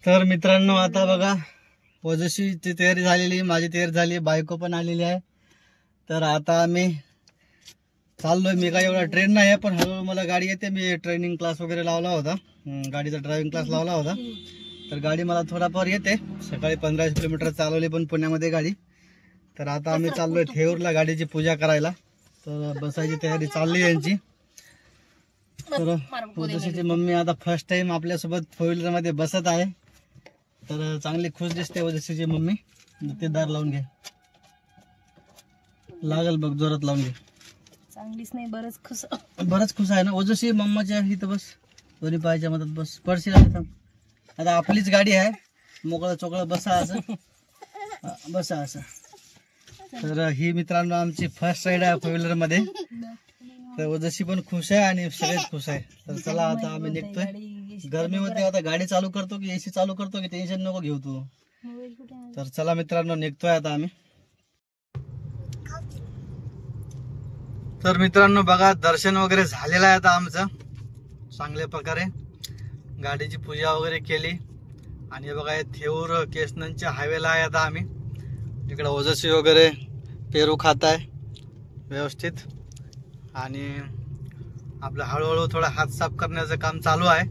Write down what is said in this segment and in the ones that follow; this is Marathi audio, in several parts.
तर मित्रांनो आता बघा ओजस्वीची तयारी झालेली, माझी तयारी झाली, बायको पण आलेली आहे. तर आता आम्ही चाललोय. मी काय एवढा ट्रेन नाही आहे, पण हळूहळू मला गाडी येते. मी ट्रेनिंग क्लास वगैरे लावला होता, गाडीचा ड्रायव्हिंग क्लास लावला होता. तर गाडी मला थोडाफार येते. सकाळी 15 किलोमीटर चालवली पण पुण्यामध्ये गाडी. तर आता आम्ही चाललोय थेऊरला गाडीची पूजा करायला. तर बसायची तयारी चालली यांची. तर ओजस्वीची मम्मी आता फर्स्ट टाइम आपल्यासोबत फोर व्हीलर मध्ये बसत आहे. तर चांगली खुश दिसते ओजस्वीची मम्मी. ते दार लावून घे, लागल बघ, जोरात लावून घे. चांगलीच नाही, बरंच खुश आहे ना ओजस्वी. मम्माच्या इथं बस, दोन्ही पायाच्या मदत बस. पडशील आता आपलीच गाडी आहे, मोकळं चोकळं बसा असं, बसा असं. तर ही मित्रांनो आमची फर्स्ट राईड आहे फोर व्हीलर मध्ये. तर ओजस्वी पण खुश आहे आणि सगळेच खुश आहे. तर चला आता आम्ही निघतोय. गरमीमध्ये आता गाडी चालू करतो की एसी चालू करतो की टेन्शन नको घेऊ तू. तर चला मित्रांनो निघतोय आता आम्ही. तर मित्रांनो बघा दर्शन वगैरे झालेलं आहे आता आमचं चांगल्या प्रकारे. गाडीची पूजा वगैरे केली आणि बघा थेऊर केसनच्या हायवेला आहे आता आम्ही. इकडे ओजस्वी वगैरे पेरू खात आहे व्यवस्थित आणि आपलं हळूहळू थोडा हात साफ करण्याचं काम चालू आहे.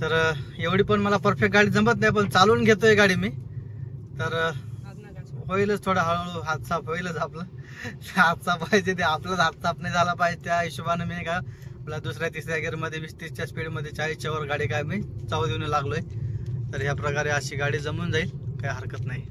तर एवढी पण मला परफेक्ट गाडी जमत नाही, पण चालवून घेतोय गाडी मी. तर होईलच थोडा हळूहळू हात साफ होईलच आपलं. हात साफ व्हायचे ते आपलाच हात साफ नाही झाला पाहिजे, त्या हिशोबाने मी काय आपल्या दुसऱ्या तिसऱ्या गिअरमध्ये 20-30च्या स्पीडमध्ये 40च्या वर गाडी काय मी चाव देऊन लागलोय. तर ह्या प्रकारे अशी गाडी जमून जाईल, काही हरकत नाही.